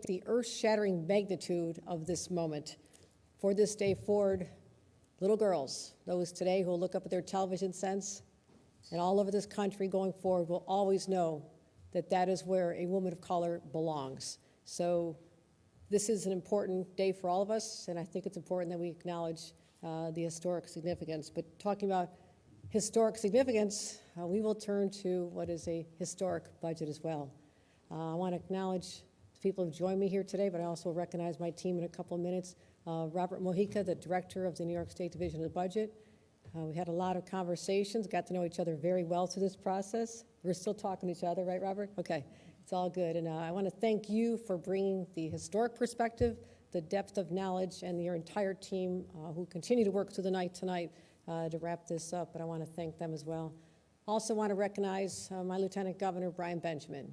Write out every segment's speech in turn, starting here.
the earth-shattering magnitude of this moment. For this day forward, little girls, those today who will look up at their television sets, and all over this country going forward will always know that that is where a woman of color belongs. So this is an important day for all of us, and I think it's important that we acknowledge the historic significance. But talking about historic significance, we will turn to what is a historic budget as well. I want to acknowledge the people who have joined me here today, but I also recognize my team in a couple of minutes. Robert Mojica, the director of the New York State Division of the Budget. We had a lot of conversations, got to know each other very well through this process. We're still talking to each other, right, Robert? Okay, it's all good. And I want to thank you for bringing the historic perspective, the depth of knowledge, and your entire team who continue to work through the night tonight to wrap this up, but I want to thank them as well. Also want to recognize my Lieutenant Governor, Brian Benjamin.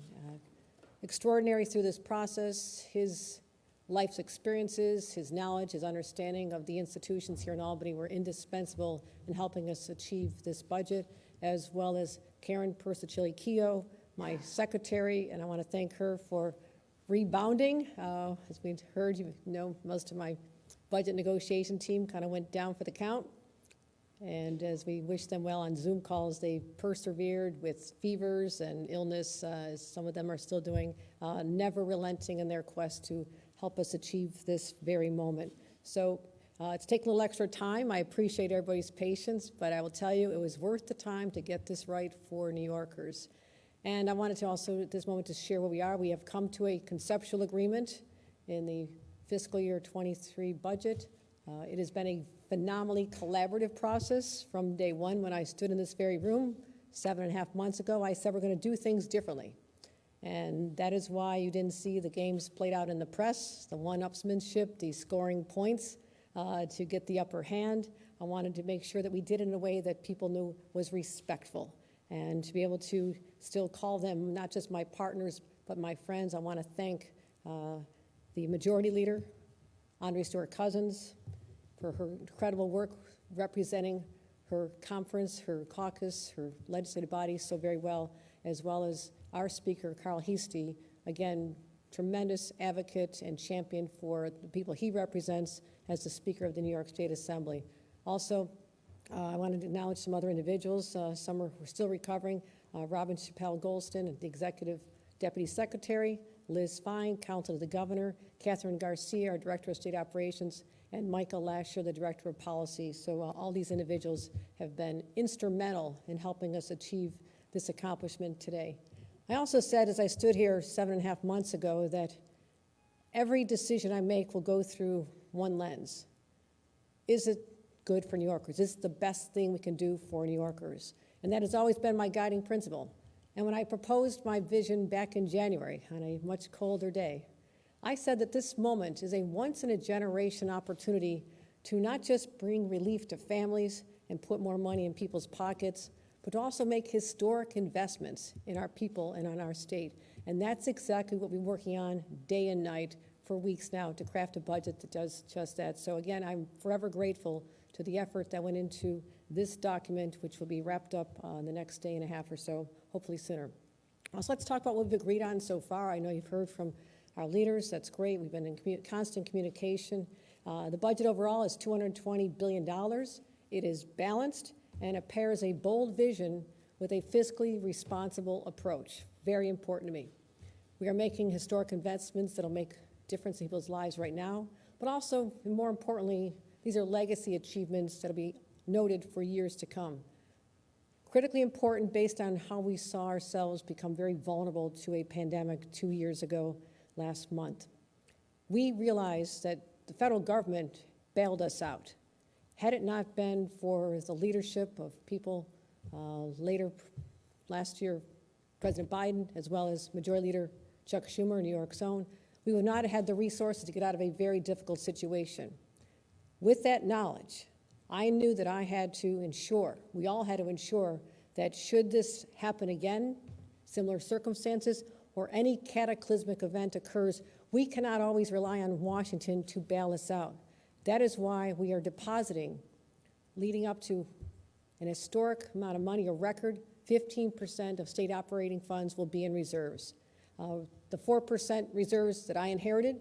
Extraordinary through this process, his life's experiences, his knowledge, his understanding of the institutions here in Albany were indispensable in helping us achieve this budget, as well as Karen Persicilli-Keogh, my secretary, and I want to thank her for rebounding. As we heard, you know, most of my budget negotiation team kind of went down for the count. And as we wish them well on Zoom calls, they persevered with fevers and illness, as some of them are still doing, never relenting in their quest to help us achieve this very moment. So it's taken a little extra time. I appreciate everybody's patience, but I will tell you it was worth the time to get this right for New Yorkers. And I wanted to also at this moment to share where we are. We have come to a conceptual agreement in the fiscal year 23 budget. It has been a phenomenally collaborative process from day one. When I stood in this very room 7.5 months ago, I said we're going to do things differently. And that is why you didn't see the games played out in the press, the one-upsmanship, the scoring points to get the upper hand. I wanted to make sure that we did it in a way that people knew was respectful. And to be able to still call them not just my partners, but my friends, I want to thank the Majority Leader, Andre Stewart-Cousins, for her incredible work representing her conference, her caucus, her legislative body so very well as our Speaker, Carl Heastie, again, tremendous advocate and champion for the people he represents as the Speaker of the New York State Assembly. Also, I wanted to acknowledge some other individuals. Some are still recovering. Robin Chappelle Golston, the Executive Deputy Secretary, Liz Fine, Counsel to the Governor, Catherine Garcia, our Director of State Operations, and Michael Lasher, the Director of Policy. So all these individuals have been instrumental in helping us achieve this accomplishment today. I also said, as I stood here 7.5 months ago, that every decision I make will go through one lens. Is it good for New Yorkers? Is it the best thing we can do for New Yorkers? And that has always been my guiding principle. And when I proposed my vision back in January on a much colder day, I said that this moment is a once-in-a-generation opportunity to not just bring relief to families and put more money in people's pockets, but to also make historic investments in our people and on our state. And that's exactly what we've been working on day and night for weeks now to craft a budget that does just that. So again, I'm forever grateful to the effort that went into this document, which will be wrapped up in the next day and a half or so, hopefully sooner. So let's talk about what we've agreed on so far. I know you've heard from our leaders. That's great. We've been in constant communication. The budget overall is $220 billion. It is balanced, and it pairs a bold vision with a fiscally responsible approach. Very important to me. We are making historic investments that'll make a difference in people's lives right now, but also, and more importantly, these are legacy achievements that'll be noted for years to come. Critically important based on how we saw ourselves become very vulnerable to a pandemic 2 years ago last month. We realized that the federal government bailed us out. Had it not been for the leadership of people later last year, President Biden, as well as Majority Leader Chuck Schumer, New York's own, we would not have had the resources to get out of a very difficult situation. With that knowledge, I knew that I had to ensure, we all had to ensure, that should this happen again, similar circumstances, or any cataclysmic event occurs, we cannot always rely on Washington to bail us out. That is why we are depositing, leading up to an historic amount of money, a record 15% of state operating funds will be in reserves. The 4% reserves that I inherited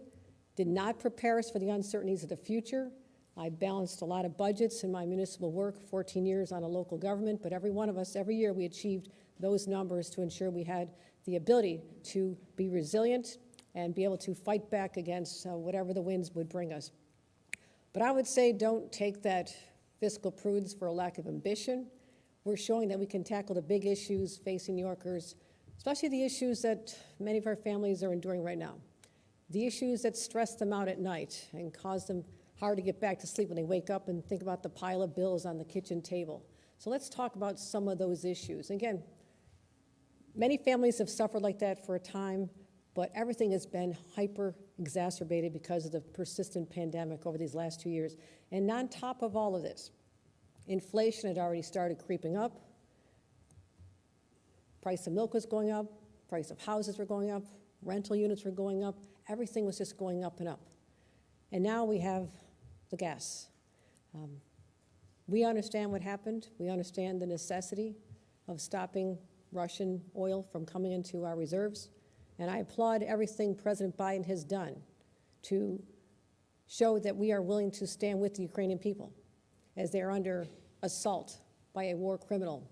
did not prepare us for the uncertainties of the future. I balanced a lot of budgets in my municipal work, 14 years on a local government, but every one of us, every year, we achieved those numbers to ensure we had the ability to be resilient and be able to fight back against whatever the winds would bring us. But I would say don't take that fiscal prudence for a lack of ambition. We're showing that we can tackle the big issues facing New Yorkers, especially the issues that many of our families are enduring right now, the issues that stress them out at night and cause them hard to get back to sleep when they wake up and think about the pile of bills on the kitchen table. So let's talk about some of those issues. Again, many families have suffered like that for a time, but everything has been hyper-exacerbated because of the persistent pandemic over these last 2 years. And on top of all of this, inflation had already started creeping up. Price of milk was going up, price of houses were going up, rental units were going up, everything was just going up and up. And now we have the gas. We understand what happened. We understand the necessity of stopping Russian oil from coming into our reserves. And I applaud everything President Biden has done to show that we are willing to stand with the Ukrainian people as they are under assault by a war criminal.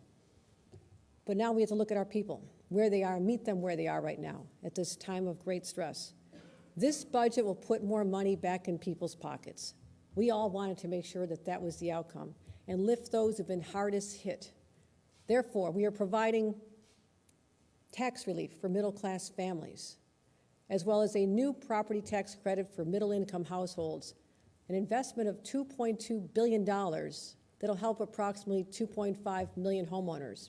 But now we have to look at our people, where they are, meet them where they are right now at this time of great stress. This budget will put more money back in people's pockets. We all wanted to make sure that that was the outcome and lift those who've been hardest hit. Therefore, we are providing tax relief for middle-class families, as well as a new property tax credit for middle-income households, an investment of $2.2 billion that'll help approximately 2.5 million homeowners.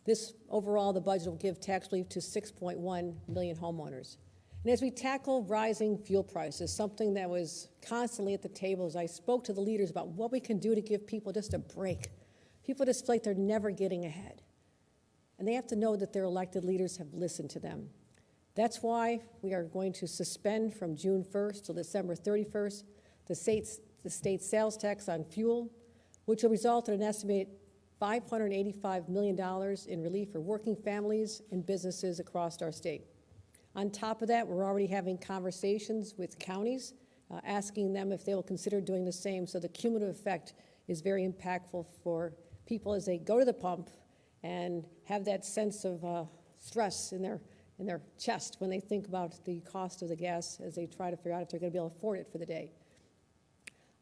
This, overall, the budget will give tax relief to 6.1 million homeowners. And as we tackle rising fuel prices, something that was constantly at the table as I spoke to the leaders about what we can do to give people just a break. People just feel like they're never getting ahead. And they have to know that their elected leaders have listened to them. That's why we are going to suspend from June 1st till December 31st the state sales tax on fuel, which will result in an estimated $585 million in relief for working families and businesses across our state. On top of that, we're already having conversations with counties, asking them if they will consider doing the same. So the cumulative effect is very impactful for people as they go to the pump and have that sense of stress in their chest when they think about the cost of the gas as they try to figure out if they're going to be able to afford it for the day.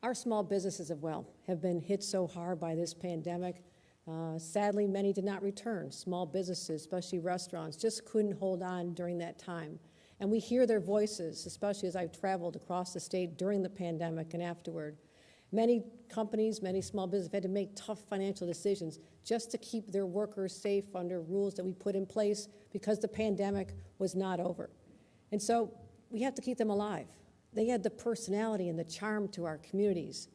Our small businesses as well have been hit so hard by this pandemic. Sadly, many did not return. Small businesses, especially restaurants, just couldn't hold on during that time. And we hear their voices, especially as I've traveled across the state during the pandemic and afterward. Many companies, many small businesses have had to make tough financial decisions just to keep their workers safe under rules that we put in place because the pandemic was not over. And so we have to keep them alive. They had the personality and the charm to our communities.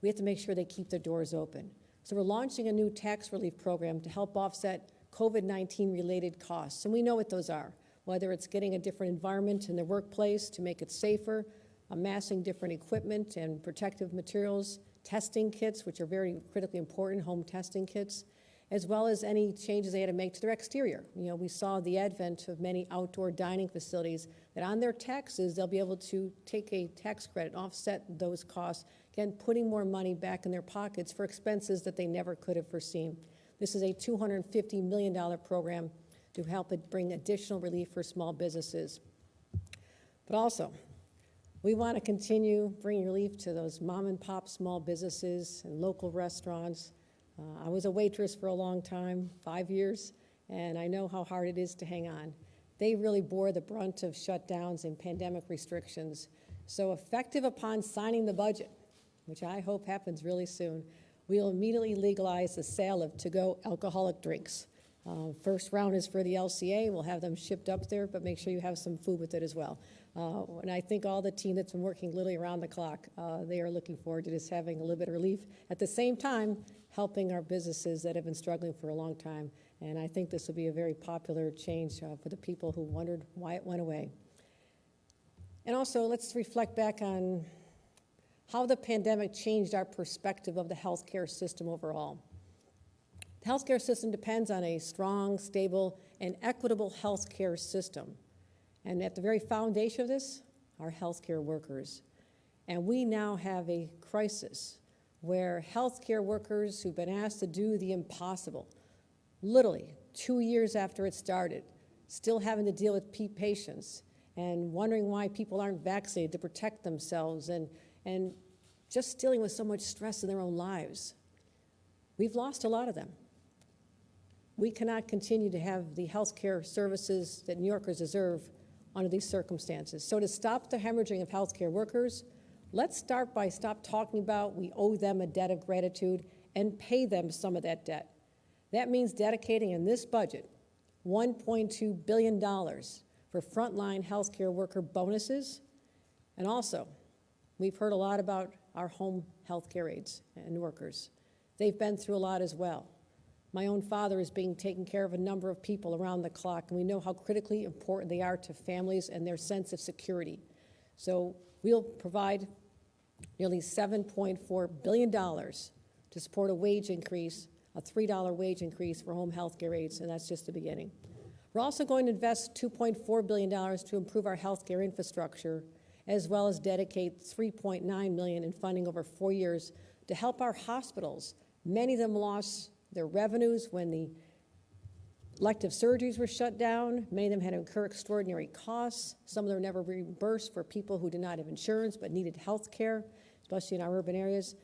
We have to make sure they keep their doors open. So we're launching a new tax relief program to help offset COVID-19 related costs. And we know what those are, whether it's getting a different environment in the workplace to make it safer, amassing different equipment and protective materials, testing kits, which are very critically important, home testing kits, as well as any changes they had to make to their exterior. You know, we saw the advent of many outdoor dining facilities that on their taxes, they'll be able to take a tax credit, offset those costs, again, putting more money back in their pockets for expenses that they never could have foreseen. This is a $250 million program to help it bring additional relief for small businesses. But also, we want to continue bringing relief to those mom and pop small businesses and local restaurants. I was a waitress for a long time, 5 years, and I know how hard it is to hang on. They really bore the brunt of shutdowns and pandemic restrictions. So effective upon signing the budget, which I hope happens really soon, we'll immediately legalize the sale of to-go alcoholic drinks. First round is for the LCA. We'll have them shipped up there, but make sure you have some food with it as well. And I think all the team that's been working literally around the clock, they are looking forward to just having a little bit of relief. At the same time, helping our businesses that have been struggling for a long time. And I think this will be a very popular change for the people who wondered why it went away. And also, let's reflect back on how the pandemic changed our perspective of the healthcare system overall. The healthcare system depends on a strong, stable, and equitable healthcare system. And at the very foundation of this are healthcare workers. And we now have a crisis where healthcare workers who've been asked to do the impossible, literally 2 years after it started, still having to deal with patients and wondering why people aren't vaccinated to protect themselves and just dealing with so much stress in their own lives. We've lost a lot of them. We cannot continue to have the healthcare services that New Yorkers deserve under these circumstances. So to stop the hemorrhaging of healthcare workers, let's start by stop talking about we owe them a debt of gratitude and pay them some of that debt. That means dedicating in this budget $1.2 billion for frontline healthcare worker bonuses. And also, we've heard a lot about our home healthcare aides and workers. They've been through a lot as well. My own father is being taken care of a number of people around the clock, and we know how critically important they are to families and their sense of security. So we'll provide nearly $7.4 billion to support a wage increase, a $3 wage increase for home health care aides, and that's just the beginning. We're also going to invest $2.4 billion to improve our healthcare infrastructure, as well as dedicate $3.9 million in funding over 4 years to help our hospitals. Many of them lost their revenues when the elective surgeries were shut down. Many of them had to incur extraordinary costs. Some of them were never reimbursed for people who did not have insurance but needed health care, especially in our urban areas.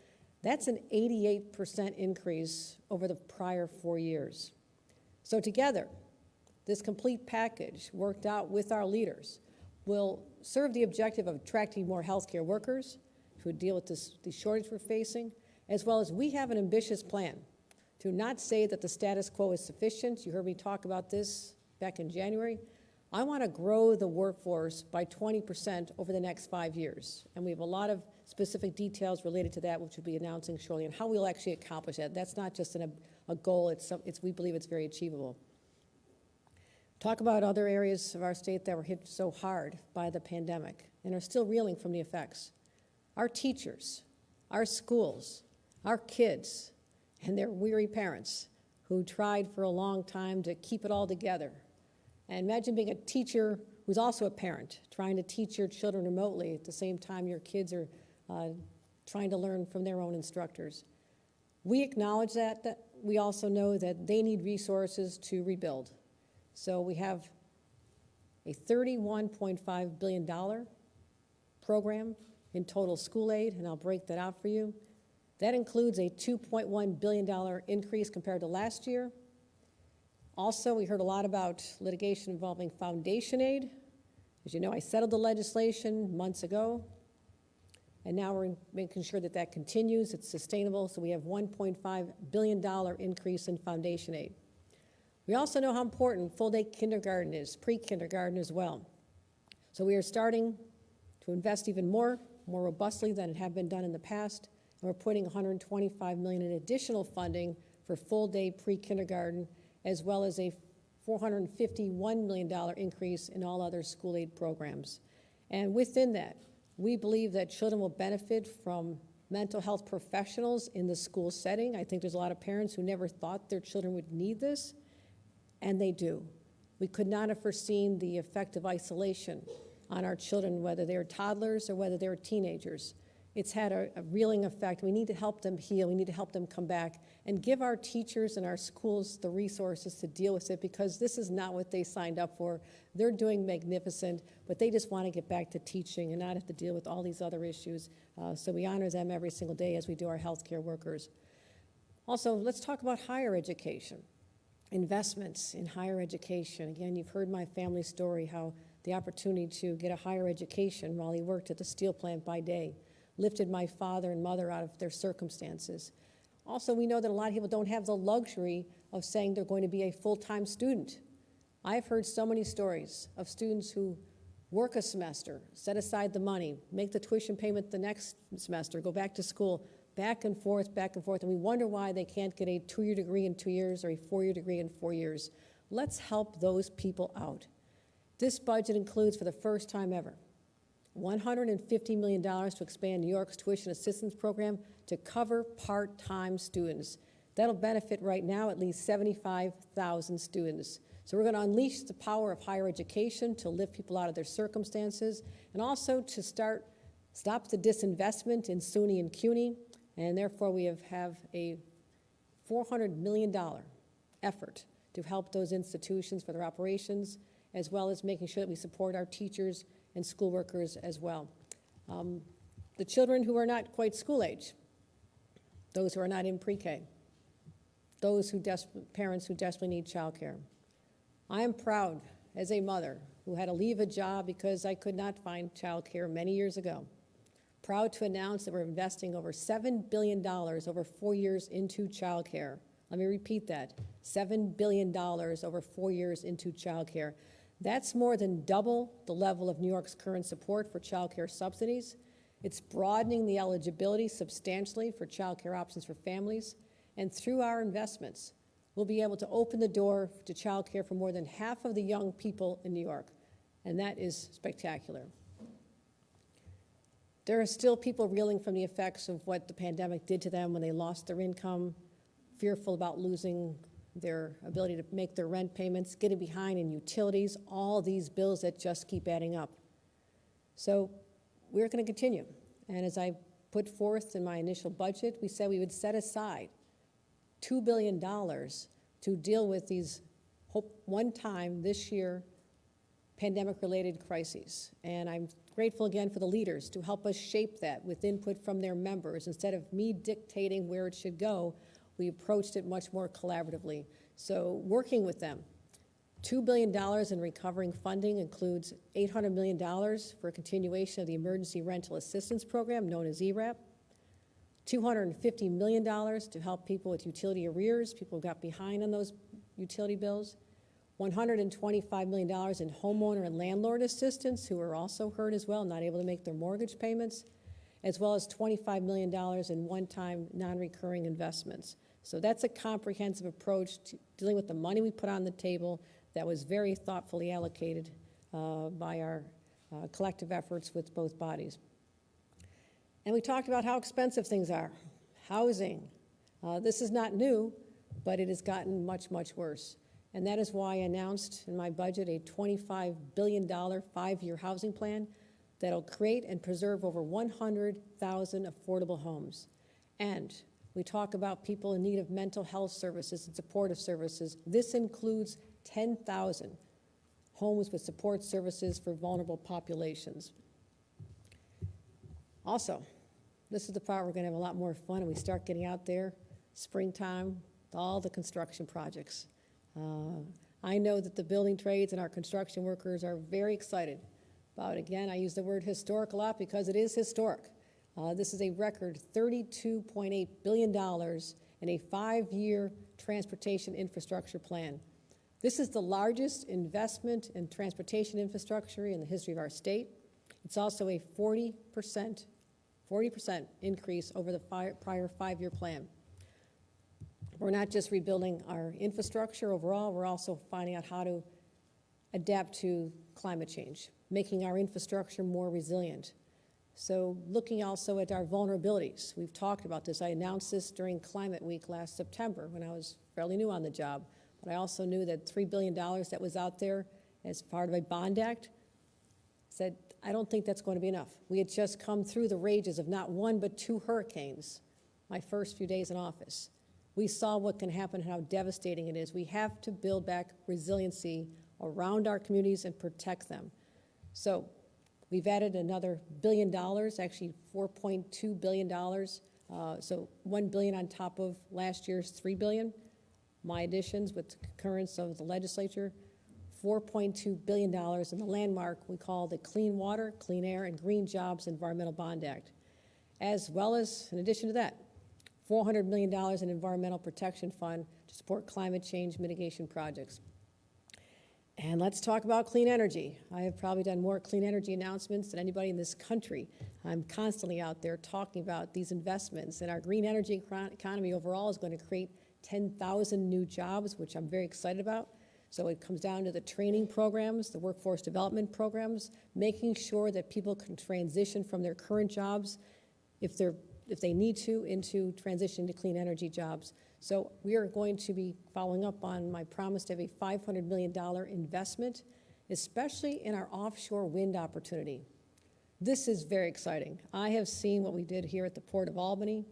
That's an 88% increase over the prior 4 years. So together, this complete package worked out with our leaders will serve the objective of attracting more healthcare workers who deal with the shortage we're facing, as well as we have an ambitious plan to not say that the status quo is sufficient. You heard me talk about this back in January. I want to grow the workforce by 20% over the next 5 years. And we have a lot of specific details related to that, which we'll be announcing shortly, and how we'll actually accomplish that. That's not just a goal, we believe it's very achievable. Talk about other areas of our state that were hit so hard by the pandemic and are still reeling from the effects. Our teachers, our schools, our kids, and their weary parents who tried for a long time to keep it all together. And imagine being a teacher who's also a parent, trying to teach your children remotely at the same time your kids are trying to learn from their own instructors. We acknowledge that we also know that they need resources to rebuild. So we have a $31.5 billion program in total school aid, and I'll break that out for you. That includes a $2.1 billion increase compared to last year. Also, we heard a lot about litigation involving foundation aid. As you know, I settled the legislation months ago, and now we're making sure that that continues, it's sustainable, so we have $1.5 billion increase in foundation aid. We also know how important full-day kindergarten is, pre-kindergarten as well. So we are starting to invest even more robustly than it had been done in the past. And we're putting $125 million in additional funding for full-day pre-kindergarten, as well as a $451 million increase in all other school aid programs. And within that, we believe that children will benefit from mental health professionals in the school setting. I think there's a lot of parents who never thought their children would need this, and they do. We could not have foreseen the effect of isolation on our children, whether they're toddlers or whether they're teenagers. It's had a reeling effect. We need to help them heal. We need to help them come back and give our teachers and our schools the resources to deal with it, because this is not what they signed up for. They're doing magnificent, but they just want to get back to teaching and not have to deal with all these other issues. So we honor them every single day as we do our healthcare workers. Also, let's talk about higher education, investments in higher education. Again, you've heard my family story, how the opportunity to get a higher education while he worked at the steel plant by day lifted my father and mother out of their circumstances. Also, we know that a lot of people don't have the luxury of saying they're going to be a full-time student. I've heard so many stories of students who work a semester, set aside the money, make the tuition payment the next semester, go back to school, back and forth, and we wonder why they can't get a 2-year degree in 2 years or a 4-year degree in 4 years. Let's help those people out. This budget includes, for the first time ever, $150 million to expand New York's tuition assistance program to cover part-time students. That'll benefit right now at least 75,000 students. So we're going to unleash the power of higher education to lift people out of their circumstances, and also to stop the disinvestment in SUNY and CUNY, and therefore we have a $400 million effort to help those institutions for their operations, as well as making sure that we support our teachers and school workers as well. The children who are not quite school age, those who are not in pre-K, those parents who desperately need childcare. I am proud as a mother who had to leave a job because I could not find childcare many years ago. Proud to announce that we're investing over $7 billion over 4 years into childcare. Let me repeat that, $7 billion over 4 years into childcare. That's more than double the level of New York's current support for childcare subsidies. It's broadening the eligibility substantially for childcare options for families. And through our investments, we'll be able to open the door to childcare for more than half of the young people in New York. And that is spectacular. There are still people reeling from the effects of what the pandemic did to them when they lost their income, fearful about losing their ability to make their rent payments, getting behind in utilities, all these bills that just keep adding up. So we're going to continue. And as I put forth in my initial budget, we said we would set aside $2 billion to deal with these one-time, this year, pandemic-related crises. And I'm grateful again for the leaders to help us shape that with input from their members. Instead of me dictating where it should go, we approached it much more collaboratively. So working with them, $2 billion in recovering funding includes $800 million for a continuation of the Emergency Rental Assistance Program, known as ERAP, $250 million to help people with utility arrears, people who got behind on those utility bills, $125 million in homeowner and landlord assistance, who are also hurt as well, not able to make their mortgage payments, as well as $25 million in one-time non-recurring investments. So that's a comprehensive approach to dealing with the money we put on the table that was very thoughtfully allocated by our collective efforts with both bodies. And we talked about how expensive things are. Housing. This is not new, but it has gotten much, much worse. And that is why I announced in my budget a $25 billion 5-year housing plan that'll create and preserve over 100,000 affordable homes. And we talk about people in need of mental health services and supportive services. This includes 10,000 homes with support services for vulnerable populations. Also, this is the part we're going to have a lot more fun, and we start getting out there, springtime, all the construction projects. I know that the building trades and our construction workers are very excited about, again, I use the word historic a lot because it is historic. This is a record $32.8 billion in a 5-year transportation infrastructure plan. This is the largest investment in transportation infrastructure in the history of our state. It's also a 40% increase over the prior 5-year plan. We're not just rebuilding our infrastructure overall, we're also finding out how to adapt to climate change, making our infrastructure more resilient. So looking also at our vulnerabilities. We've talked about this. I announced this during Climate Week last September when I was fairly new on the job. But I also knew that $3 billion that was out there as part of a bond act, said, I don't think that's going to be enough. We had just come through the rages of not one but 2 hurricanes my first few days in office. We saw what can happen and how devastating it is. We have to build back resiliency around our communities and protect them. So we've added another $1 billion, actually $4.2 billion, so $1 billion on top of last year's $3 billion. My additions with the concurrence of the legislature, $4.2 billion in the landmark we call the Clean Water, Clean Air, and Green Jobs Environmental Bond Act, as well as, in addition to that, $400 million in Environmental Protection Fund to support climate change mitigation projects. And let's talk about clean energy. I have probably done more clean energy announcements than anybody in this country. I'm constantly out there talking about these investments, and our green energy economy overall is going to create 10,000 new jobs, which I'm very excited about. So it comes down to the training programs, the workforce development programs, making sure that people can transition from their current jobs if they're if they need to, into transition to clean energy jobs. So we are going to be following up on my promise to have a $500 million investment, especially in our offshore wind opportunity. This is very exciting. I have seen what we did here at the Port of Albany,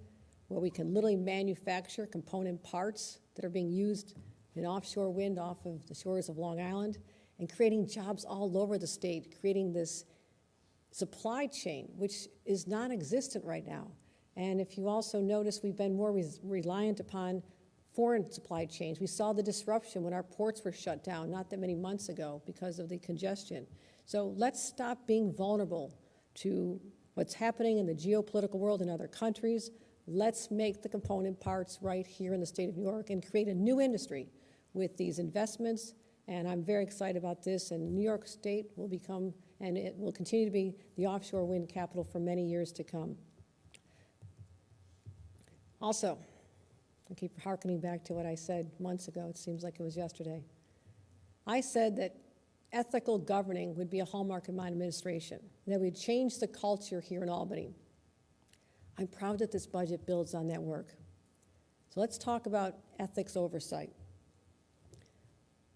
where we can literally manufacture component parts that are being used in offshore wind off of the shores of Long Island, and creating jobs all over the state, creating this supply chain, which is non-existent right now. And if you also notice, we've been more reliant upon foreign supply chains. We saw the disruption when our ports were shut down not that many months ago because of the congestion. So let's stop being vulnerable to what's happening in the geopolitical world in other countries. Let's make the component parts right here in the state of New York and create a new industry with these investments. And I'm very excited about this, and New York State will become, and it will continue to be, the offshore wind capital for many years to come. Also, I keep hearkening back to what I said months ago. It seems like it was yesterday. I said that ethical governing would be a hallmark of my administration, that we'd change the culture here in Albany. I'm proud that this budget builds on that work. So let's talk about ethics oversight.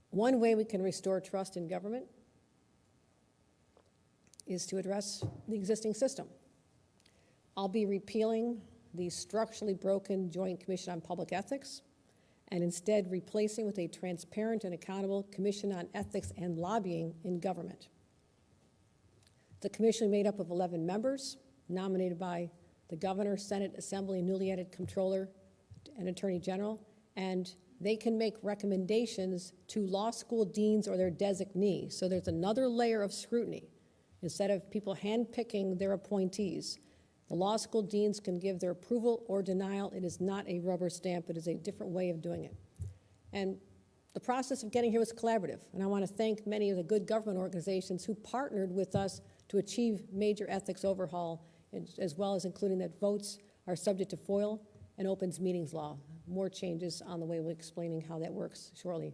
One way we can restore trust in government is to address the existing system. I'll be repealing the structurally broken Joint Commission on Public Ethics and instead replacing with a transparent and accountable Commission on Ethics and Lobbying in Government. The commission is made up of 11 members, nominated by the Governor, Senate, Assembly, newly added Comptroller, and Attorney General, and they can make recommendations to law school deans or their designee. So there's another layer of scrutiny. Instead of people handpicking their appointees, the law school deans can give their approval or denial. It is not a rubber stamp. It is a different way of doing it. And the process of getting here was collaborative. And I want to thank many of the good government organizations who partnered with us to achieve major ethics overhaul, as well as including that votes are subject to FOIL and opens meetings law. More changes on the way. We'll be explaining how that works shortly.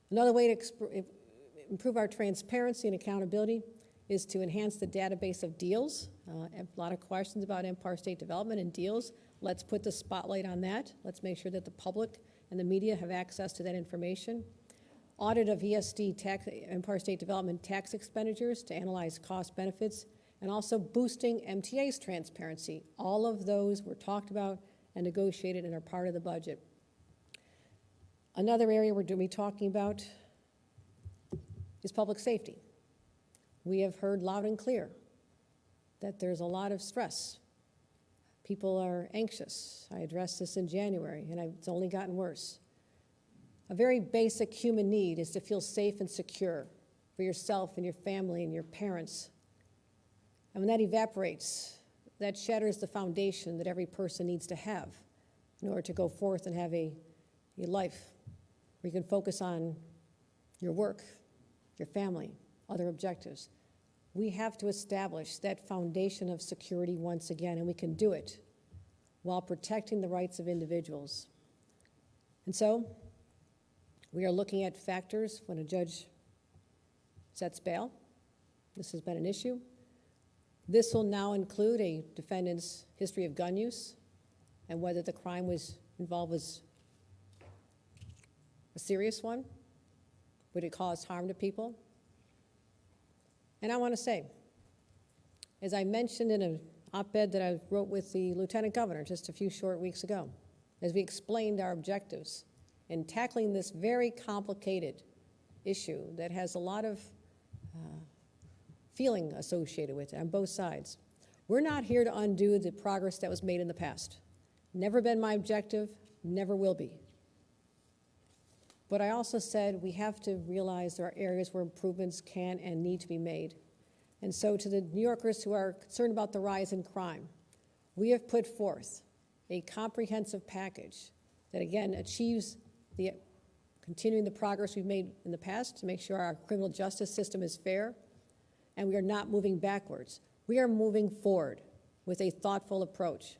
Another way to improve our transparency and accountability is to enhance the database of deals. A lot of questions about Empire State Development and deals. Let's put the spotlight on that. Let's make sure that the public and the media have access to that information. Audit of Empire State Development tax expenditures to analyze cost benefits, and also boosting MTA's transparency. All of those were talked about and negotiated and are part of the budget. Another area we're going to be talking about is public safety. We have heard loud and clear that there's a lot of stress. People are anxious. I addressed this in January, and it's only gotten worse. A very basic human need is to feel safe and secure for yourself and your family and your parents. And when that evaporates, that shatters the foundation that every person needs to have in order to go forth and have a life where you can focus on your work, your family, other objectives. We have to establish that foundation of security once again, and we can do it while protecting the rights of individuals. And so we are looking at factors when a judge sets bail. This has been an issue. This will now include a defendant's history of gun use and whether the crime involved was a serious one. Would it cause harm to people? And I want to say, as I mentioned in an op-ed that I wrote with the Lieutenant Governor just a few short weeks ago, as we explained our objectives in tackling this very complicated issue that has a lot of feeling associated with it on both sides. We're not here to undo the progress that was made in the past. Never been my objective, never will be. But I also said we have to realize there are areas where improvements can and need to be made. And so to the New Yorkers who are concerned about the rise in crime, we have put forth a comprehensive package that again achieves continuing the progress we've made in the past to make sure our criminal justice system is fair, and we are not moving backwards. We are moving forward with a thoughtful approach.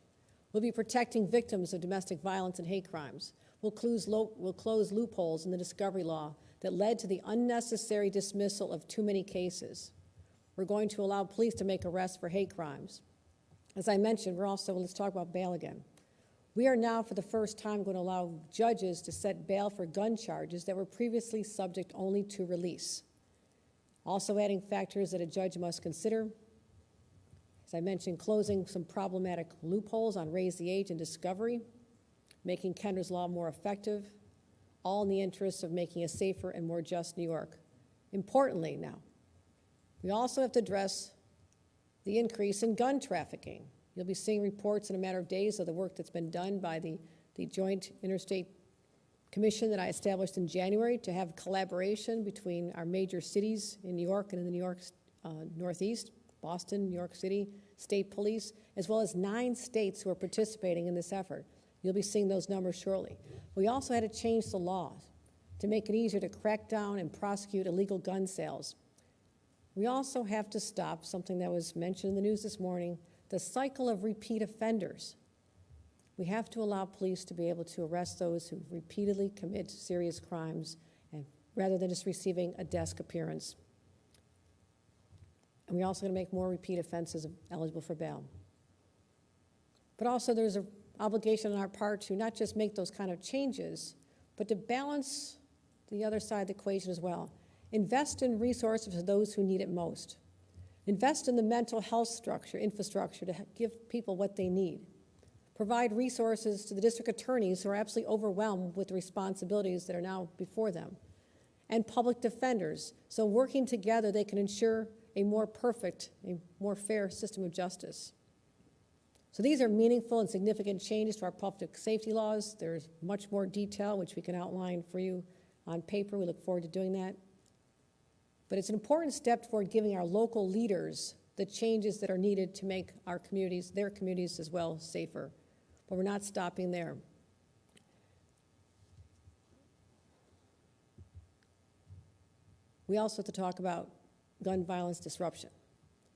We'll be protecting victims of domestic violence and hate crimes. We'll close loopholes in the discovery law that led to the unnecessary dismissal of too many cases. We're going to allow police to make arrests for hate crimes. As I mentioned, let's talk about bail again. We are now, for the first time, going to allow judges to set bail for gun charges that were previously subject only to release. Also adding factors that a judge must consider. As I mentioned, closing some problematic loopholes on raise the age and discovery, making Kendra's law more effective, all in the interest of making a safer and more just New York. Importantly now, we also have to address the increase in gun trafficking. You'll be seeing reports in a matter of days of the work that's been done by the Joint Interstate Commission that I established in January to have collaboration between our major cities in New York and in the New York Northeast, Boston, New York City, state police, as well as 9 states who are participating in this effort. You'll be seeing those numbers shortly. We also had to change the laws to make it easier to crack down and prosecute illegal gun sales. We also have to stop something that was mentioned in the news this morning, the cycle of repeat offenders. We have to allow police to be able to arrest those who repeatedly commit serious crimes, and rather than just receiving a desk appearance. And we're also going to make more repeat offenses eligible for bail. But also there's an obligation on our part to not just make those kind of changes, but to balance the other side of the equation as well. Invest in resources for those who need it most. Invest in the mental health infrastructure to give people what they need. Provide resources to the district attorneys who are absolutely overwhelmed with the responsibilities that are now before them. And public defenders, so working together they can ensure a more perfect, a more fair system of justice. So these are meaningful and significant changes to our public safety laws. There's much more detail which we can outline for you on paper. We look forward to doing that. But it's an important step toward giving our local leaders the changes that are needed to make our communities, their communities as well, safer. But we're not stopping there. We also have to talk about gun violence disruption.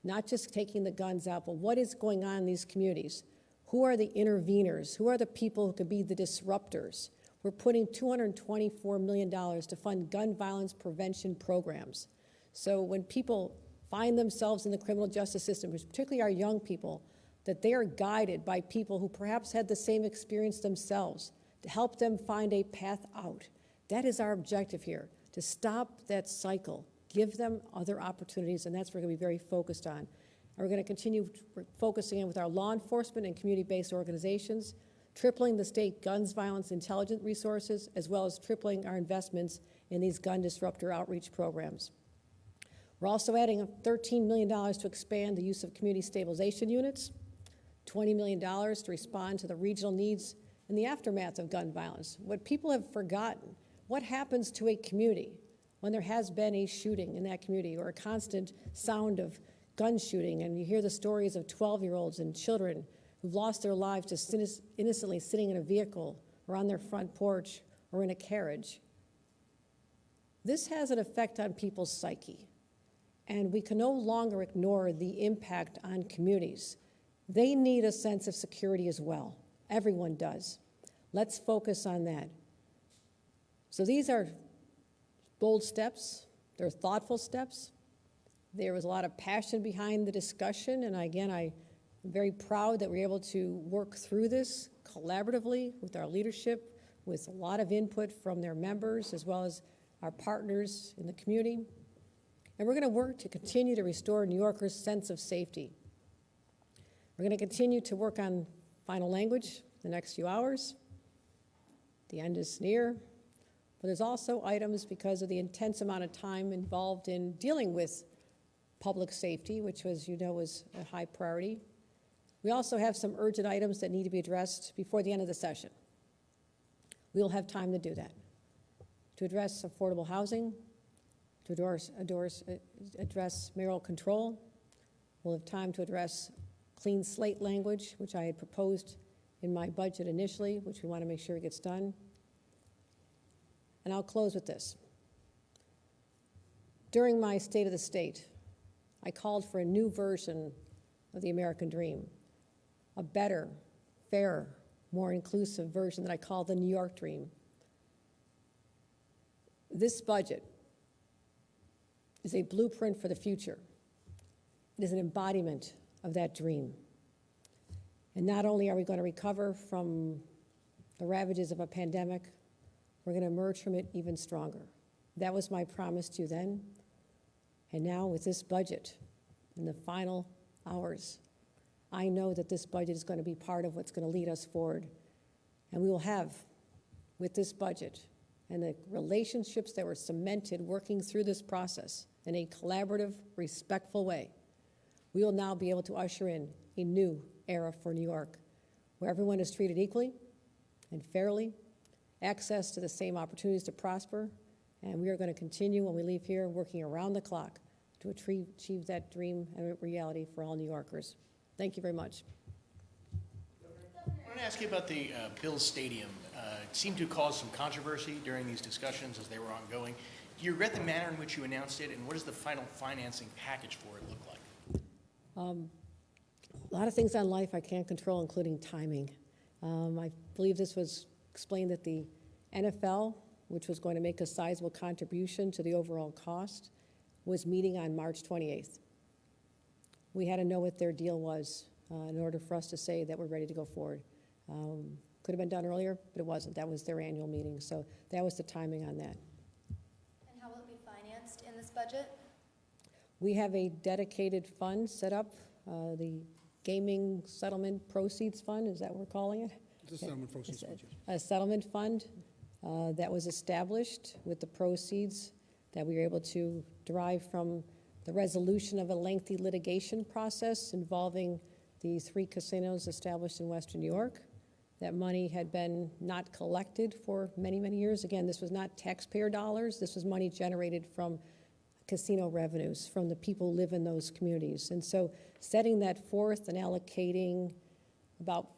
Not just taking the guns out, but what is going on in these communities? Who are the interveners? Who are the people who could be the disruptors? We're putting $224 million to fund gun violence prevention programs. So when people find themselves in the criminal justice system, particularly our young people, that they are guided by people who perhaps had the same experience themselves to help them find a path out. That is our objective here, to stop that cycle, give them other opportunities, and that's what we're going to be very focused on. And we're going to continue focusing in with our law enforcement and community-based organizations, tripling the state guns violence intelligence resources, as well as tripling our investments in these gun disruptor outreach programs. We're also adding $13 million to expand the use of community stabilization units, $20 million to respond to the regional needs in the aftermath of gun violence. What people have forgotten, what happens to a community when there has been a shooting in that community or a constant sound of gun shooting, and you hear the stories of 12-year-olds and children who've lost their lives just innocently sitting in a vehicle or on their front porch or in a carriage. This has an effect on people's psyche, and we can no longer ignore the impact on communities. They need a sense of security as well. Everyone does. Let's focus on that. So these are bold steps. They're thoughtful steps. There was a lot of passion behind the discussion, and again, I'm very proud that we're able to work through this collaboratively with our leadership, with a lot of input from their members as well as our partners in the community. And we're going to work to continue to restore New Yorkers' sense of safety. We're going to continue to work on final language the next few hours. The end is near. But there's also items, because of the intense amount of time involved in dealing with public safety, which, as you know, was a high priority. We also have some urgent items that need to be addressed before the end of the session. We'll have time to do that, to address affordable housing, to address mayoral control. We'll have time to address clean slate language, which I had proposed in my budget initially, which we want to make sure gets done. And I'll close with this. During my State of the State, I called for a new version of the American dream, a better, fairer, more inclusive version that I call the New York dream. This budget is a blueprint for the future. It is an embodiment of that dream. And not only are we going to recover from the ravages of a pandemic, we're going to emerge from it even stronger. That was my promise to you then. And now with this budget, in the final hours, I know that this budget is going to be part of what's going to lead us forward. And we will have, with this budget, and the relationships that were cemented working through this process in a collaborative, respectful way, we will now be able to usher in a new era for New York, where everyone is treated equally and fairly, access to the same opportunities to prosper, and we are going to continue when we leave here working around the clock to achieve that dream and reality for all New Yorkers. Thank you very much. I want to ask you about the Bills Stadium. It seemed to cause some controversy during these discussions as they were ongoing. Do you regret the manner in which you announced it, and what does the final financing package for it look like? A lot of things on life I can't control, including timing. I believe this was explained that the NFL, which was going to make a sizable contribution to the overall cost, was meeting on March 28th. We had to know what their deal was in order for us to say that we're ready to go forward. Could have been done earlier, but it wasn't. That was their annual meeting, so that was the timing on that. And how will it be financed in this budget? We have a dedicated fund set up, the Gaming Settlement Proceeds Fund, is that what we're calling it? It's a settlement proceeds fund, yes. A settlement fund that was established with the proceeds that we were able to derive from the resolution of a lengthy litigation process involving the 3 casinos established in Western New York. That money had been not collected for many, many years. Again, this was not taxpayer dollars. This was money generated from casino revenues, from the people who live in those communities. And so setting that forth and allocating about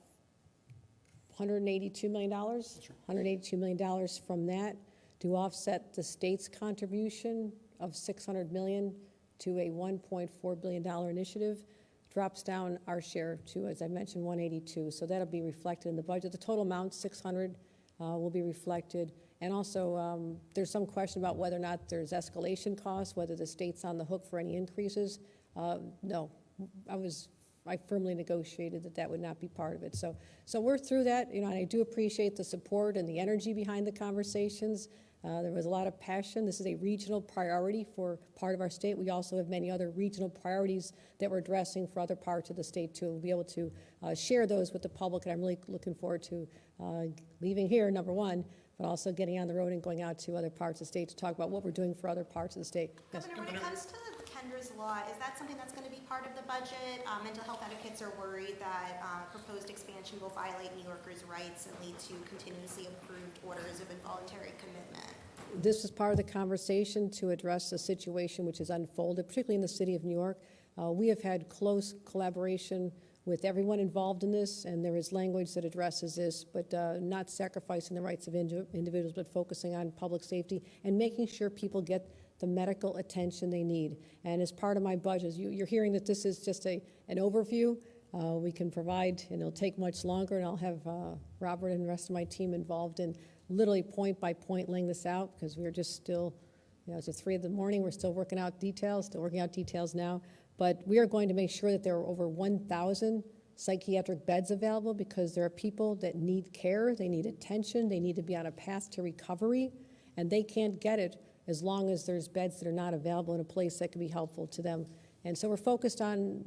$182 million, $182 million from that to offset the state's contribution of $600 million to a $1.4 billion initiative, drops down our share to, as I mentioned, 182. So that'll be reflected in the budget. The total amount, 600, will be reflected. And also, there's some question about whether or not there's escalation costs, whether the state's on the hook for any increases. No, I firmly negotiated that would not be part of it. So we're through that, and I do appreciate the support and the energy behind the conversations. There was a lot of passion. This is a regional priority for part of our state. We also have many other regional priorities that we're addressing for other parts of the state too. We'll be able to share those with the public, and I'm really looking forward to leaving here, number one, but also getting on the road and going out to other parts of the state to talk about what we're doing for other parts of the state. Yes. Governor, when it comes to Kendra's law, is that something that's going to be part of the budget? Mental health advocates are worried that proposed expansion will violate New Yorkers' rights and lead to continuously approved orders of involuntary commitment. This is part of the conversation to address the situation which has unfolded, particularly in the city of New York. We have had close collaboration with everyone involved in this, and there is language that addresses this, but not sacrificing the rights of individuals, but focusing on public safety and making sure people get the medical attention they need. And as part of my budget, you're hearing that this is just an overview. We can provide, and it'll take much longer, and I'll have Robert and the rest of my team involved in literally point by point laying this out, because we're just still, it's at 3 a.m, we're still working out details, now. But we are going to make sure that there are over 1,000 psychiatric beds available, because there are people that need care, they need attention, they need to be on a path to recovery, and they can't get it as long as there's beds that are not available in a place that can be helpful to them. And so we're focused on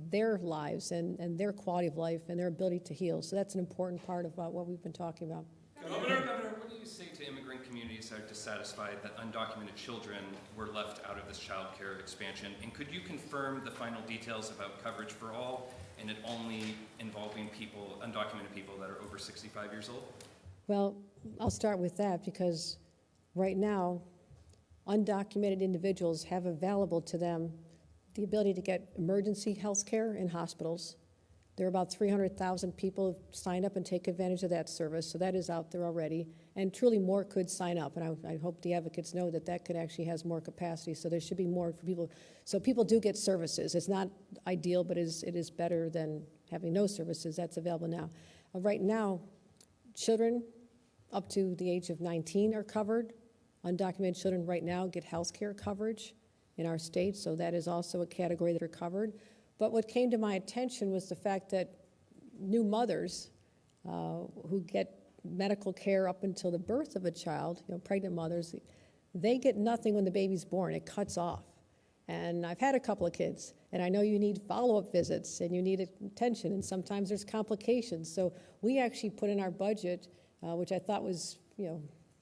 their lives and their quality of life and their ability to heal. So that's an important part of what we've been talking about. Governor, what do you say to immigrant communities that are dissatisfied that undocumented children were left out of this child care expansion? And could you confirm the final details about coverage for all and it only involving people, undocumented people that are over 65 years old? Well, I'll start with that, because right now, undocumented individuals have available to them the ability to get emergency health care in hospitals. There are about 300,000 people who signed up and take advantage of that service, so that is out there already. And truly more could sign up, and I hope the advocates know that could actually has more capacity, so there should be more for people. So people do get services. It's not ideal, but it is better than having no services. That's available now. Right now, children up to the age of 19 are covered. Undocumented children right now get health care coverage in our state, so that is also a category that are covered. But what came to my attention was the fact that new mothers who get medical care up until the birth of a child, pregnant mothers, they get nothing when the baby's born. It cuts off. And I've had a couple of kids, and I know you need follow-up visits, and you need attention, and sometimes there's complications. So we actually put in our budget, which I thought was,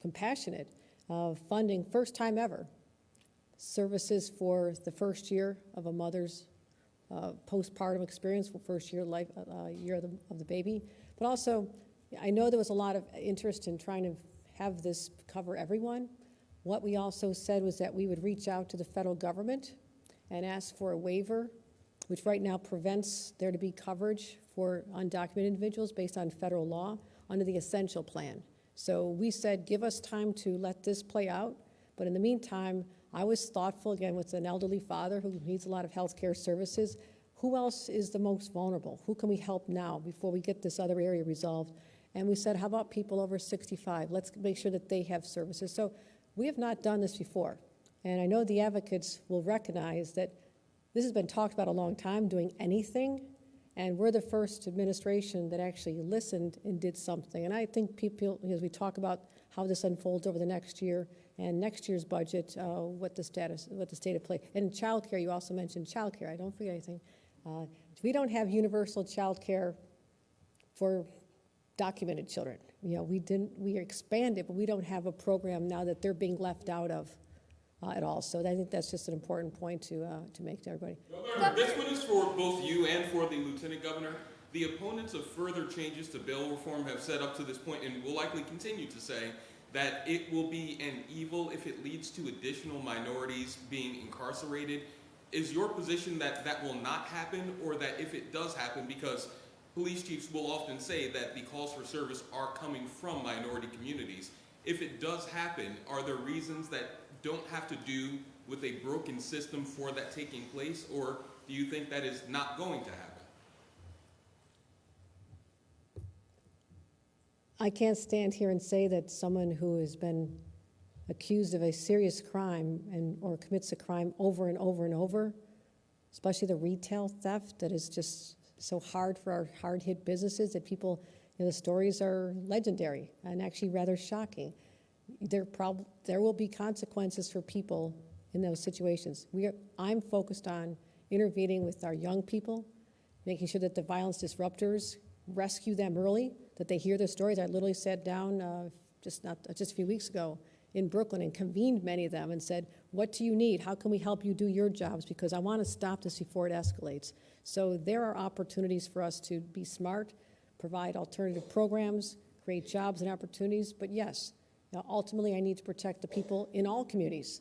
compassionate, funding, first time ever, services for the first year of a mother's postpartum experience, for first year life, year of the baby. But also, I know there was a lot of interest in trying to have this cover everyone. What we also said was that we would reach out to the federal government and ask for a waiver, which right now prevents there to be coverage for undocumented individuals based on federal law under the essential plan. So we said, give us time to let this play out. But in the meantime, I was thoughtful, again, with an elderly father who needs a lot of health care services. Who else is the most vulnerable? Who can we help now before we get this other area resolved? And we said, how about people over 65? Let's make sure that they have services. So we have not done this before. And I know the advocates will recognize that this has been talked about a long time, doing anything. And we're the first administration that actually listened and did something. And I think people, as we talk about how this unfolds over the next year and next year's budget, what the state of play. And childcare, you also mentioned childcare. I don't forget anything. We don't have universal childcare for documented children. We expanded, but we don't have a program now that they're being left out of at all. So I think that's just an important point to make to everybody. This one is for both you and for the Lieutenant Governor. The opponents of further changes to bail reform have said up to this point, and will likely continue to say, that it will be an evil if it leads to additional minorities being incarcerated. Is your position that that will not happen, or that if it does happen, because police chiefs will often say that the calls for service are coming from minority communities, if it does happen, are there reasons that don't have to do with a broken system for that taking place, or do you think that is not going to happen? I can't stand here and say that someone who has been accused of a serious crime or commits a crime over and over and over, especially the retail theft that is just so hard for our hard-hit businesses, that people, the stories are legendary and actually rather shocking. There will be consequences for people in those situations. I'm focused on intervening with our young people, making sure that the violence disruptors rescue them early, that they hear their stories. I literally sat down just a few weeks ago in Brooklyn and convened many of them and said, what do you need? How can we help you do your jobs? Because I want to stop this before it escalates. So there are opportunities for us to be smart, provide alternative programs, create jobs and opportunities. But yes, ultimately I need to protect the people in all communities,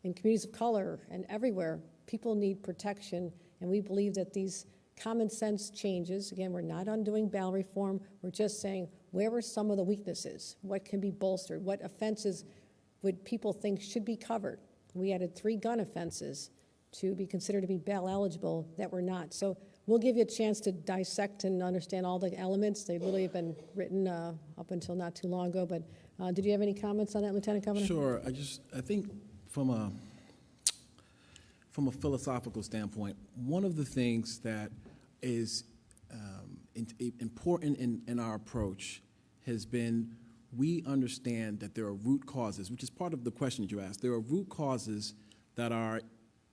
in communities of color and everywhere. People need protection, and we believe that these common sense changes, again, we're not undoing bail reform, we're just saying, where are some of the weaknesses? What can be bolstered? What offenses would people think should be covered? We added 3 gun offenses to be considered to be bail eligible that were not. So we'll give you a chance to dissect and understand all the elements. They really have been written up until not too long ago, but did you have any comments on that, Lieutenant Governor? Sure. I think from a philosophical standpoint, one of the things that is important in our approach has been, we understand that there are root causes, which is part of the question that you asked. There are root causes that are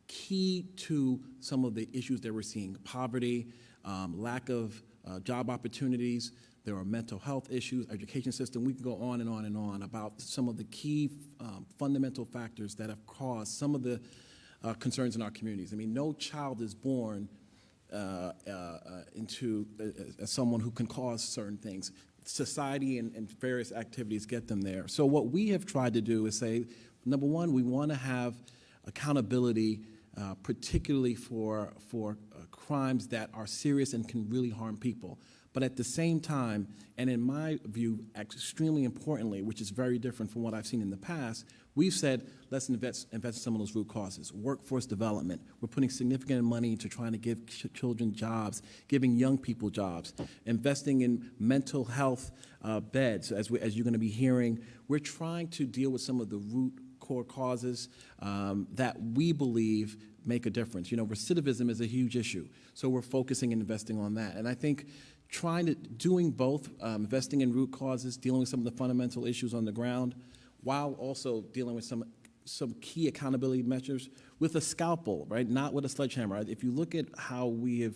key to some of the issues that we're seeing: poverty, lack of job opportunities. There are mental health issues, education system. We can go on and on and on about some of the key fundamental factors that have caused some of the concerns in our communities. I mean, no child is born into as someone who can cause certain things. Society and various activities get them there. So what we have tried to do is say, number one, we want to have accountability, particularly for crimes that are serious and can really harm people. But at the same time, and in my view, extremely importantly, which is very different from what I've seen in the past, we've said, let's invest in some of those root causes. Workforce development. We're putting significant money into trying to give children jobs, giving young people jobs, investing in mental health beds, as you're going to be hearing. We're trying to deal with some of the root core causes that we believe make a difference. Recidivism is a huge issue, so we're focusing and investing on that. And I think doing both, investing in root causes, dealing with some of the fundamental issues on the ground, while also dealing with some key accountability measures with a scalpel, right? Not with a sledgehammer. If you look at how we have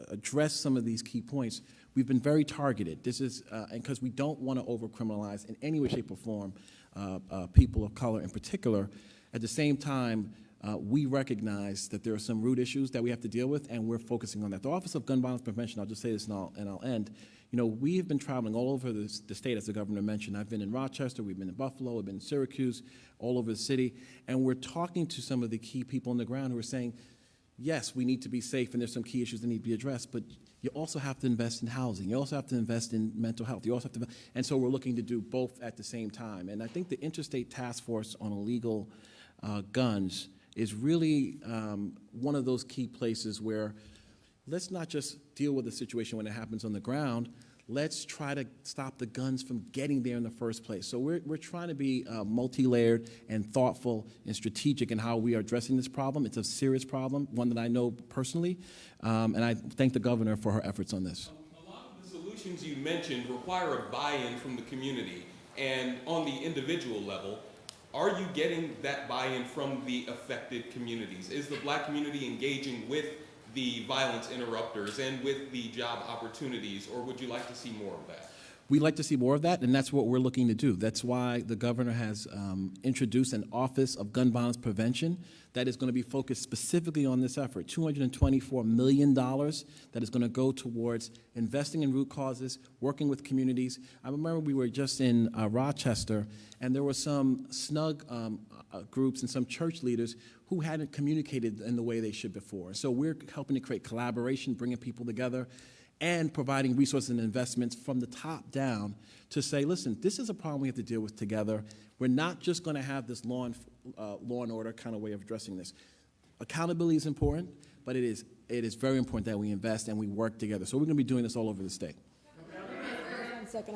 addressed some of these key points, we've been very targeted. This is, and because we don't want to over-criminalize in any way, shape, or form people of color in particular. At the same time, we recognize that there are some root issues that we have to deal with, and we're focusing on that. The Office of Gun Violence Prevention, I'll just say this and I'll end. You know, we have been traveling all over the state, as the governor mentioned. I've been in Rochester, we've been in Buffalo, we've been in Syracuse, all over the city, and we're talking to some of the key people on the ground who are saying, yes, we need to be safe, and there's some key issues that need to be addressed, but you also have to invest in housing. You also have to invest in mental health. You also have to, and so we're looking to do both at the same time. And I think the Interstate Task Force on Illegal Guns is really one of those key places where let's not just deal with the situation when it happens on the ground. Let's try to stop the guns from getting there in the first place. So we're trying to be multi-layered and thoughtful and strategic in how we are addressing this problem. It's a serious problem, one that I know personally, and I thank the governor for her efforts on this. A lot of the solutions you mentioned require a buy-in from the community, and on the individual level, are you getting that buy-in from the affected communities? Is the Black community engaging with the violence interrupters and with the job opportunities, or would you like to see more of that? We'd like to see more of that, and that's what we're looking to do. That's why the governor has introduced an Office of Gun Violence Prevention that is going to be focused specifically on this effort. $224 million that is going to go towards investing in root causes, working with communities. I remember we were just in Rochester, and there were some snug groups and some church leaders who hadn't communicated in the way they should before. So we're helping to create collaboration, bringing people together, and providing resources and investments from the top down to say, listen, this is a problem we have to deal with together. We're not just going to have this law and order kind of way of addressing this. Accountability is important, but it is very important that we invest and we work together. So we're going to be doing this all over the state. 1 second,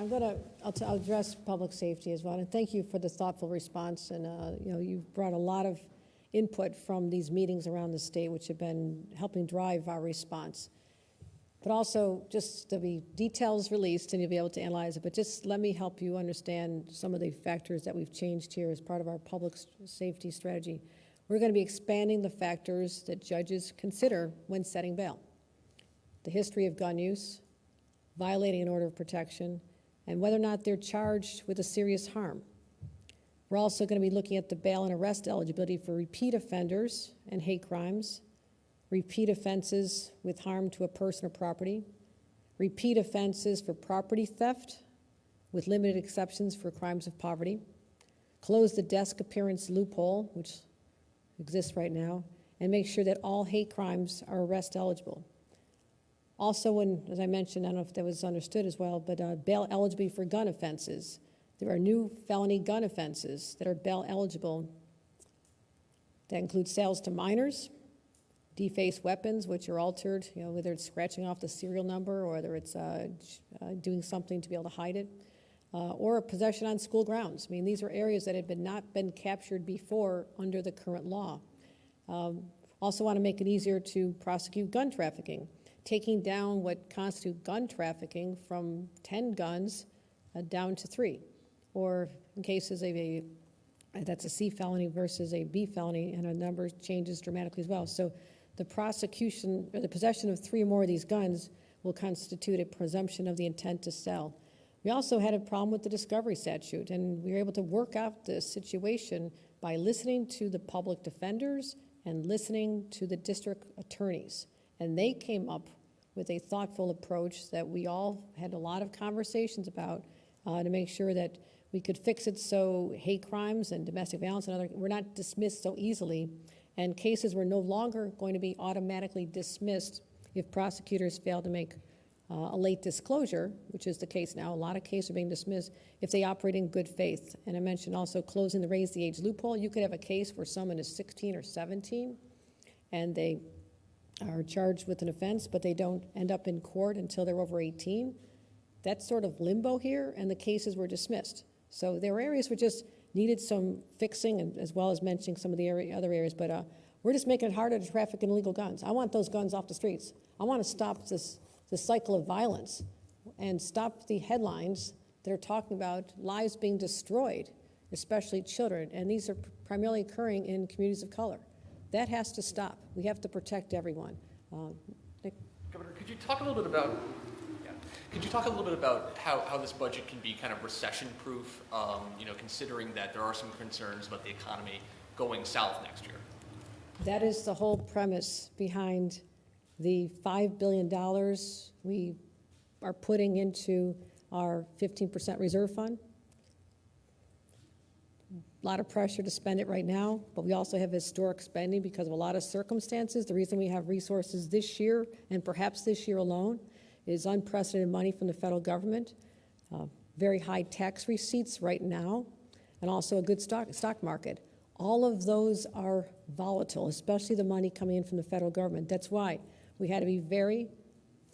I'll address public safety as well, and thank you for the thoughtful response. And you've brought a lot of input from these meetings around the state, which have been helping drive our response. But also, just to be details released, and you'll be able to analyze it, but just let me help you understand some of the factors that we've changed here as part of our public safety strategy. We're going to be expanding the factors that judges consider when setting bail. The history of gun use, violating an order of protection, and whether or not they're charged with a serious harm. We're also going to be looking at the bail and arrest eligibility for repeat offenders and hate crimes, repeat offenses with harm to a person or property, repeat offenses for property theft with limited exceptions for crimes of poverty, close the desk appearance loophole, which exists right now, and make sure that all hate crimes are arrest eligible. Also, as I mentioned, I don't know if that was understood as well, but bail eligibility for gun offenses. There are new felony gun offenses that are bail eligible. That include sales to minors, defaced weapons, which are altered, whether it's scratching off the serial number or whether it's doing something to be able to hide it, or a possession on school grounds. I mean, these are areas that had not been captured before under the current law. Also want to make it easier to prosecute gun trafficking, taking down what constitutes gun trafficking from 10 guns down to 3, or in cases of that's a C felony versus a B felony, and a number changes dramatically as well. So the prosecution or the possession of 3 or more of these guns will constitute a presumption of the intent to sell. We also had a problem with the discovery statute, and we were able to work out the situation by listening to the public defenders and listening to the district attorneys. And they came up with a thoughtful approach that we all had a lot of conversations about to make sure that we could fix it so hate crimes and domestic violence and other were not dismissed so easily, and cases were no longer going to be automatically dismissed if prosecutors failed to make a late disclosure, which is the case now. A lot of cases are being dismissed if they operate in good faith. And I mentioned also closing the raise the age loophole. You could have a case where someone is 16 or 17 and they are charged with an offense, but they don't end up in court until they're over 18. That's sort of limbo here, and the cases were dismissed. So there were areas which just needed some fixing, and as well as mentioning some of the other areas, but we're just making it harder to traffic in illegal guns. I want those guns off the streets. I want to stop this the cycle of violence and stop the headlines that are talking about lives being destroyed, especially children, and these are primarily occurring in communities of color. That has to stop. We have to protect everyone. Nick? Governor, could you talk a little bit about how this budget can be kind of recession-proof, considering that there are some concerns about the economy going south next year? That is the whole premise behind the $5 billion we are putting into our 15% reserve fund. A lot of pressure to spend it right now, but we also have historic spending because of a lot of circumstances. The reason we have resources this year, and perhaps this year alone, is unprecedented money from the federal government, very high tax receipts right now, and also a good stock market. All of those are volatile, especially the money coming in from the federal government. That's why we had to be very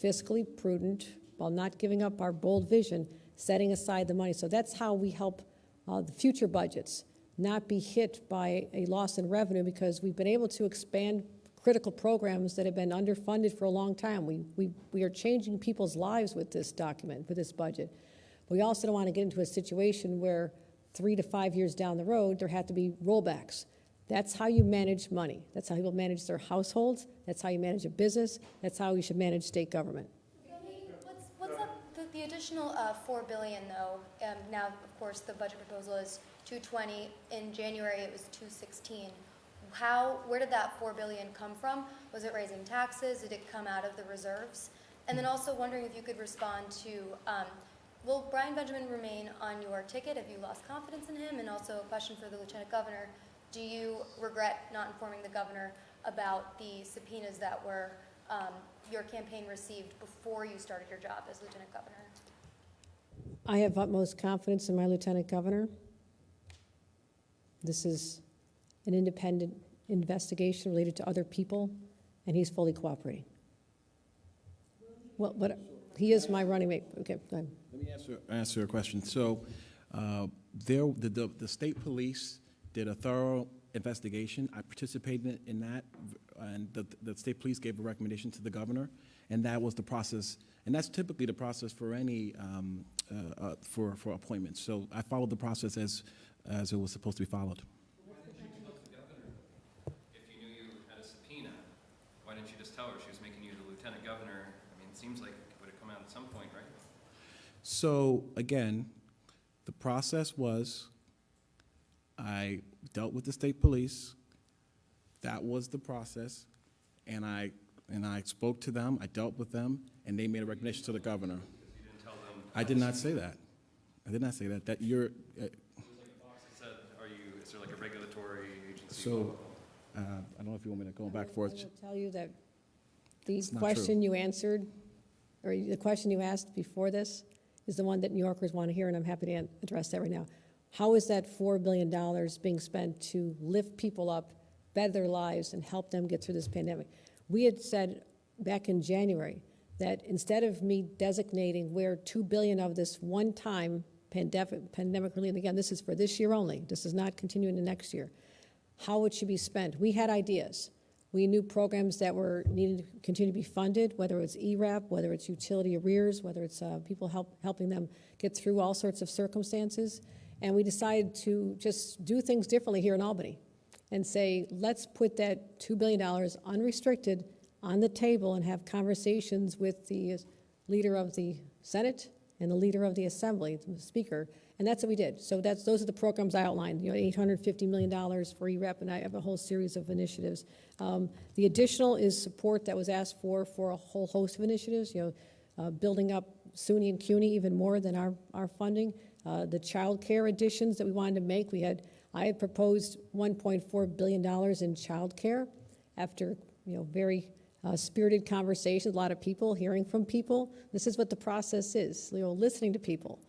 fiscally prudent while not giving up our bold vision, setting aside the money. So that's how we help the future budgets not be hit by a loss in revenue, because we've been able to expand critical programs that have been underfunded for a long time. We are changing people's lives with this document, with this budget. But we also don't want to get into a situation where 3 to 5 years down the road, there have to be rollbacks. That's how you manage money. That's how people manage their households. That's how you manage a business. That's how we should manage state government. What's up, the additional $4 billion though, now of course the budget proposal is $220, in January it was $216. Where did that $4 billion come from? Was it raising taxes? Did it come out of the reserves? And then also wondering if you could respond to, will Brian Benjamin remain on your ticket? Have you lost confidence in him? And also a question for the Lieutenant Governor. Do you regret not informing the Governor about the subpoenas that were your campaign received before you started your job as Lieutenant Governor? I have utmost confidence in my Lieutenant Governor. This is an independent investigation related to other people, and he's fully cooperating. Well, but he is my running mate. Okay, go ahead. Let me answer a question. So the state police did a thorough investigation. I participated in that, and the state police gave a recommendation to the governor, and that was the process. And that's typically the process for any for appointments. So I followed the process as it was supposed to be followed. Why didn't you tell the governor? If you knew you had a subpoena, why didn't you just tell her she was making you the Lieutenant Governor? I mean, it seems like it would have come out at some point, right? So again, the process was I dealt with the state police. That was the process, and I spoke to them. I dealt with them, and they made a recommendation to the governor. Because you didn't tell them. I did not say that. I did not say that. That you're. It was like a box that said, is there like a regulatory agency? So, I don't know if you want me to go back and forth. I will tell you that the It's not question you answered, or the question you asked before this, is the one that New Yorkers want to hear, and I'm happy to address that right now. How is that $4 billion being spent to lift people up, better their lives, and help them get through this pandemic? We had said back in January that instead of me designating where $2 billion of this one-time pandemic relief, and again, this is for this year only, this is not continuing to next year, how it should be spent. We had ideas. We knew programs that were needed to continue to be funded, whether it's ERAP, whether it's utility arrears, whether it's people helping them get through all sorts of circumstances. And we decided to just do things differently here in Albany and say, let's put that $2 billion unrestricted on the table and have conversations with the leader of the Senate and the leader of the Assembly, the Speaker, and that's what we did. So those are the programs I outlined, $850 million for ERAP, and I have a whole series of initiatives. The additional is support that was asked for a whole host of initiatives, building up SUNY and CUNY even more than our funding. The child care additions that we wanted to make, I had proposed $1.4 billion in child care after very spirited conversations, a lot of people, hearing from people. This is what the process is, listening to people.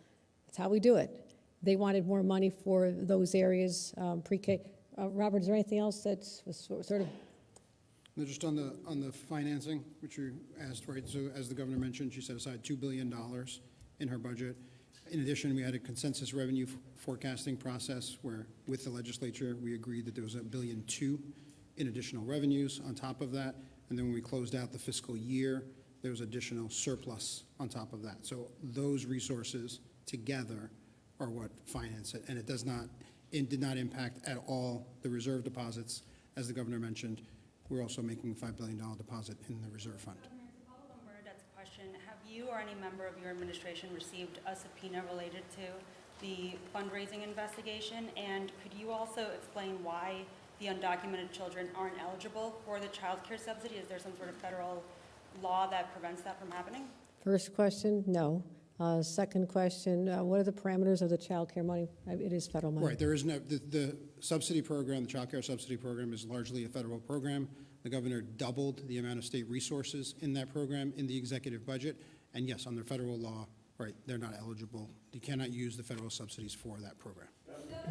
That's how we do it. They wanted more money for those areas, pre-K. Robert, is there anything else that was sort of? No, just on the financing, which you asked, right? So as the governor mentioned, she set aside $2 billion in her budget. In addition, we had a consensus revenue forecasting process where, with the legislature, we agreed that there was $1.2 billion in additional revenues on top of that. And then when we closed out the fiscal year, there was additional surplus on top of that. So those resources together are what finance it, and it did not impact at all the reserve deposits. As the governor mentioned, we're also making a $5 billion deposit in the reserve fund. Governor, to follow up on Bernadette's question, have you or any member of your administration received a subpoena related to the fundraising investigation? And could you also explain why the undocumented children aren't eligible for the child care subsidy? Is there some sort of federal law that prevents that from happening? First question, no. Second question, what are the parameters of the child care money? It is federal money. Right, there is no, the subsidy program, the child care subsidy program is largely a federal program. The governor doubled the amount of state resources in that program in the executive budget. And yes, under federal law, right, they're not eligible. You cannot use the federal subsidies for that program.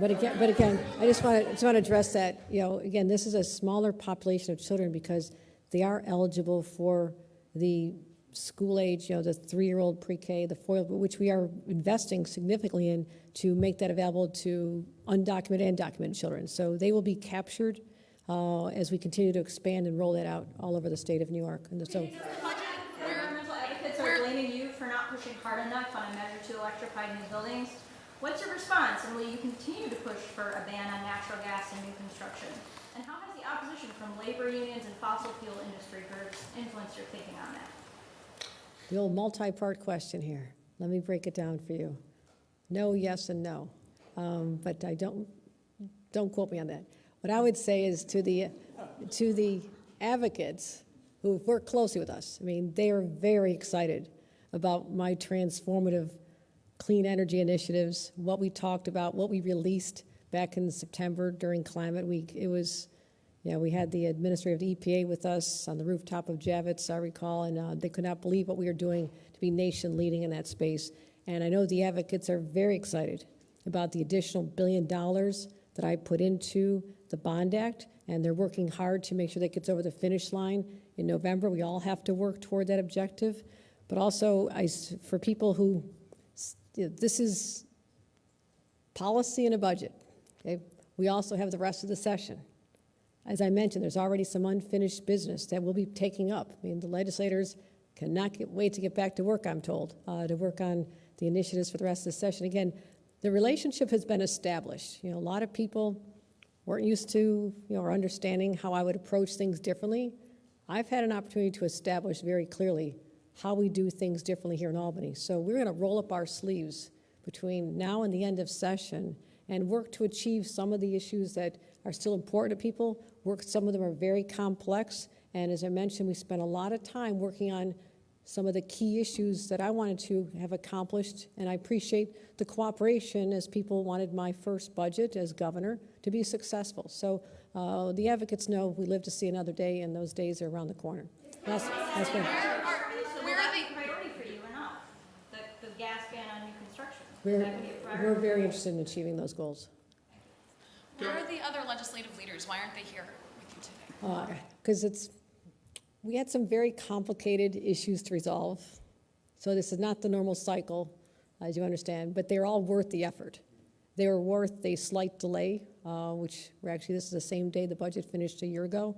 But again, I just want to address that. Again, this is a smaller population of children because they are eligible for the school age, the 3-year-old pre-K, the 4-year-old, which we are investing significantly in to make that available to undocumented and documented children. So they will be captured as we continue to expand and roll that out all over the state of New York. And so. Environmental advocates are blaming you for not pushing hard enough on a measure to electrify new buildings. What's your response, and will you continue to push for a ban on natural gas in new construction? And how has the opposition from labor unions and fossil fuel industry groups influenced your thinking on that? The old multi-part question here. Let me break it down for you. No, yes, and no. But I don't quote me on that. What I would say is to the advocates who've worked closely with us, I mean, they are very excited about my transformative clean energy initiatives, what we talked about, what we released back in September during Climate Week. It was, we had the administrator of the EPA with us on the rooftop of Javits, I recall, and they could not believe what we were doing to be nation leading in that space. And I know the advocates are very excited about the additional $1 billion that I put into the Bond Act, and they're working hard to make sure that gets over the finish line in November. We all have to work toward that objective. But also, for people who, this is policy and a budget, okay? We also have the rest of the session. As I mentioned, there's already some unfinished business that we'll be taking up. I mean, the legislators cannot wait to get back to work, I'm told, to work on the initiatives for the rest of the session. Again, the relationship has been established. A lot of people weren't used to, or understanding how I would approach things differently. I've had an opportunity to establish very clearly how we do things differently here in Albany. So we're going to roll up our sleeves between now and the end of session and work to achieve some of the issues that are still important to people. Some of them are very complex. And as I mentioned, we spent a lot of time working on some of the key issues that I wanted to have accomplished. And I appreciate the cooperation as people wanted my first budget as governor to be successful. So the advocates know we live to see another day, and those days are around the corner. That's been. Where are they priority for you or not? The gas ban on new construction? We're very interested in achieving those goals. Where are the other legislative leaders? Why aren't they here with you today? Because we had some very complicated issues to resolve. So this is not the normal cycle, as you understand, but they're all worth the effort. They were worth a slight delay, which this is the same day the budget finished a year ago.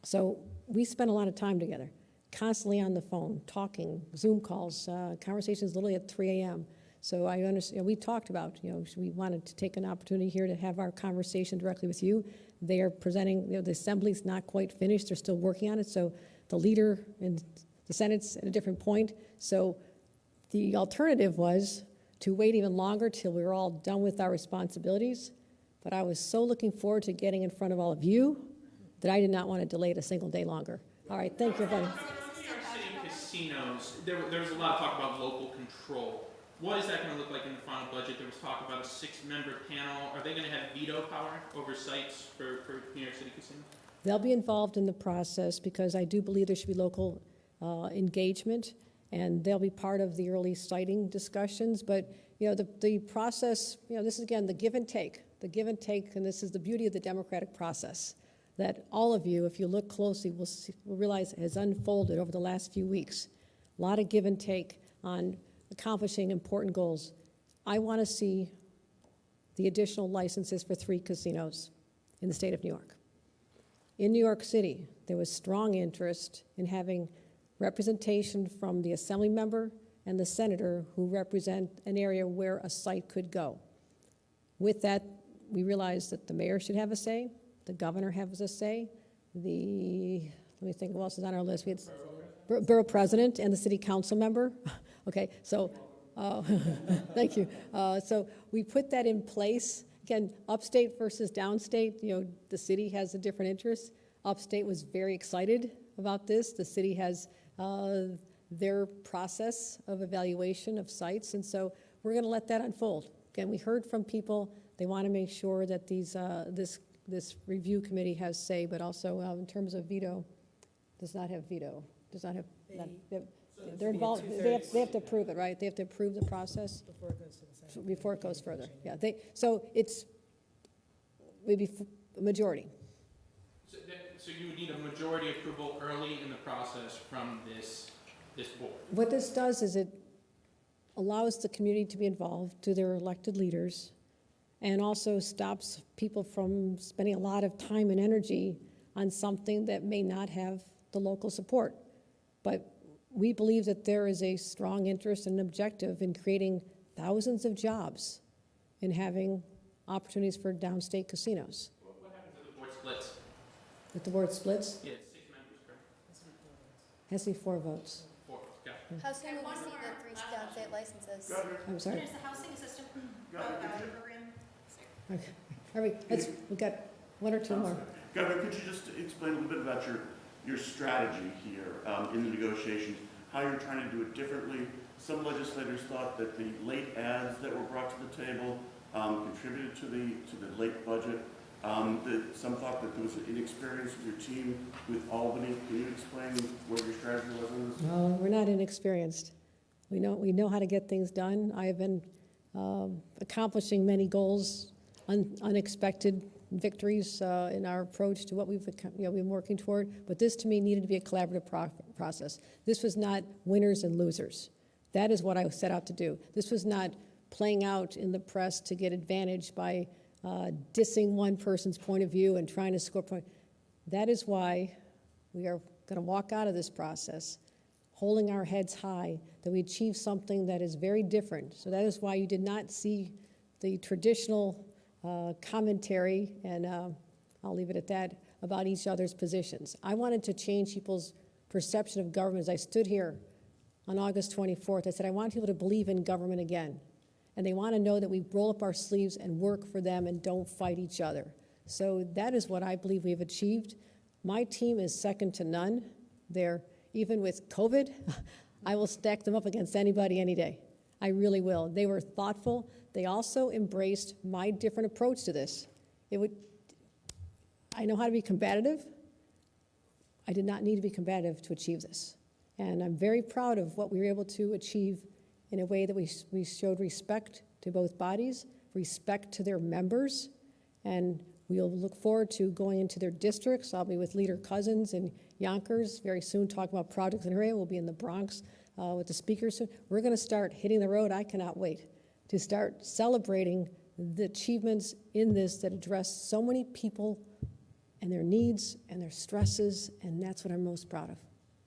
So we spent a lot of time together, constantly on the phone, talking, Zoom calls, conversations literally at 3 a.m. So I understand, we talked about, we wanted to take an opportunity here to have our conversation directly with you. They are presenting, the assembly's not quite finished, they're still working on it, so the leader in the Senate's at a different point. So the alternative was to wait even longer till we were all done with our responsibilities. But I was so looking forward to getting in front of all of you that I did not want to delay it a single day longer. All right, thank you, everybody. New York City casinos, there was a lot of talk about local control. What is that going to look like in the final budget? There was talk about a 6-member panel. Are they going to have veto power over sites for New York City casinos? They'll be involved in the process because I do believe there should be local engagement, and they'll be part of the early siting discussions. But the process, this is again the give and take, and this is the beauty of the democratic process. That all of you, if you look closely, will realize has unfolded over the last few weeks. A lot of give and take on accomplishing important goals. I want to see the additional licenses for 3 casinos in the state of New York. In New York City, there was strong interest in having representation from the assembly member and the senator who represent an area where a site could go. With that, we realized that the mayor should have a say, the governor has a say, let me think who else is on our list. We had borough president and the city council member. Okay, so, thank you. So we put that in place. Again, upstate versus downstate, the city has a different interest. Upstate was very excited about this. The city has their process of evaluation of sites, and so we're going to let that unfold. Again, we heard from people. They want to make sure that this review committee has say, but also in terms of veto, does not have veto. Does not have. They're involved. They have to approve it, right? They have to approve the process before it goes further. Yeah. So it's maybe a majority. So you would need a majority approval early in the process from this board. What this does is it allows the community to be involved, to their elected leaders, and also stops people from spending a lot of time and energy on something that may not have the local support. But we believe that there is a strong interest and objective in creating thousands of jobs and having opportunities for downstate casinos. What happens if the board splits? If the board splits, Yeah, 6 members, correct? has to be 4 votes. 4, gotcha. How soon will we see the 3 downstate licenses? I'm sorry. There's the housing assistant program. Okay. All right, we've got 1 or 2 more. Governor, could you just explain a little bit about your strategy here in the negotiations, how you're trying to do it differently? Some legislators thought that the late ads that were brought to the table contributed to the late budget. Some thought that there was an inexperience of your team with Albany. Can you explain what your strategy was on this? No, we're not inexperienced. We know how to get things done. I have been accomplishing many goals, unexpected victories in our approach to what we've been working toward. But this, to me, needed to be a collaborative process. This was not winners and losers. That is what I set out to do. This was not playing out in the press to get advantage by dissing one person's point of view and trying to score points. That is why we are going to walk out of this process holding our heads high, that we achieve something that is very different. So that is why you did not see the traditional commentary, and I'll leave it at that, about each other's positions. I wanted to change people's perception of government. As I stood here on August 24th, I said, I want people to believe in government again. And they want to know that we roll up our sleeves and work for them and don't fight each other. So that is what I believe we've achieved. My team is second to none. Even with COVID, I will stack them up against anybody any day. I really will. They were thoughtful. They also embraced my different approach to this. I know how to be combative. I did not need to be combative to achieve this. And I'm very proud of what we were able to achieve in a way that we showed respect to both bodies, respect to their members, and we'll look forward to going into their districts. I'll be with Leader Cousins in Yonkers very soon, talking about projects in her area. We'll be in the Bronx with the speakers soon. We're going to start hitting the road. I cannot wait to start celebrating the achievements in this that address so many people and their needs and their stresses, and that's what I'm most proud of.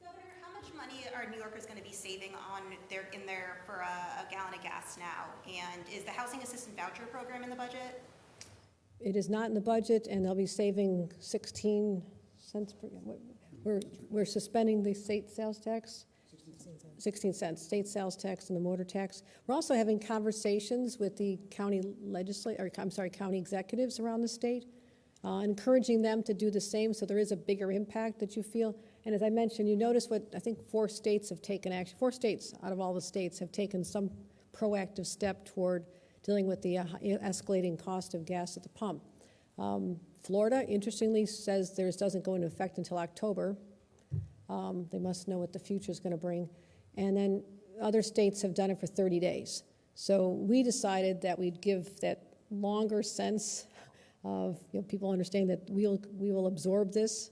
Governor, how much money are New Yorkers going to be saving in there for a gallon of gas now? And is the housing assistant voucher program in the budget? It is not in the budget, and they'll be saving 16 cents per. We're suspending the state sales tax. 16 cents, state sales tax and the motor tax. We're also having conversations with the county county executives around the state, encouraging them to do the same, so there is a bigger impact that you feel. And as I mentioned, you notice what I think 4 states have taken action. 4 states out of all the states have taken some proactive step toward dealing with the escalating cost of gas at the pump. Florida, interestingly, says theirs doesn't go into effect until October. They must know what the future is going to bring. And then other states have done it for 30 days. So we decided that we'd give that longer sense of people understanding that we will absorb this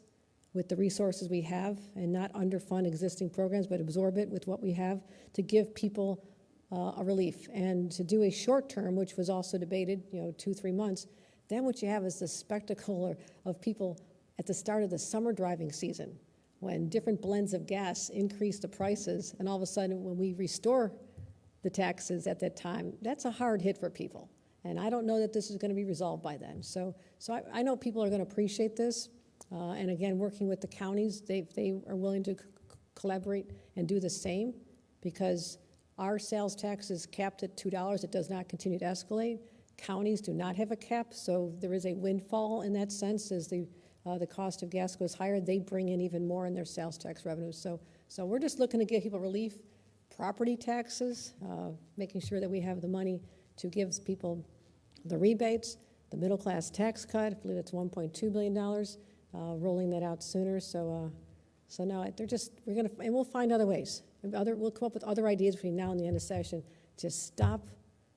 with the resources we have and not underfund existing programs, but absorb it with what we have to give people a relief. And to do a short term, which was also debated, 2-3 months, then what you have is the spectacle of people at the start of the summer driving season when different blends of gas increase the prices, and all of a sudden, when we restore the taxes at that time, that's a hard hit for people. And I don't know that this is going to be resolved by then. So I know people are going to appreciate this. And again, working with the counties, they are willing to collaborate and do the same, because our sales tax is capped at $2. It does not continue to escalate. Counties do not have a cap, so there is a windfall in that sense. As the cost of gas goes higher, they bring in even more in their sales tax revenues. So we're just looking to give people relief. Property taxes, making sure that we have the money to give people the rebates, the middle class tax cut. I believe it's $1.2 billion, rolling that out sooner. So now we're gonna, and we'll find other ways. We'll come up with other ideas between now and the end of session to stop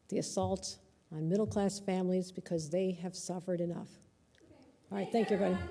the assault on middle class families, because they have suffered enough. All right, thank you, everybody.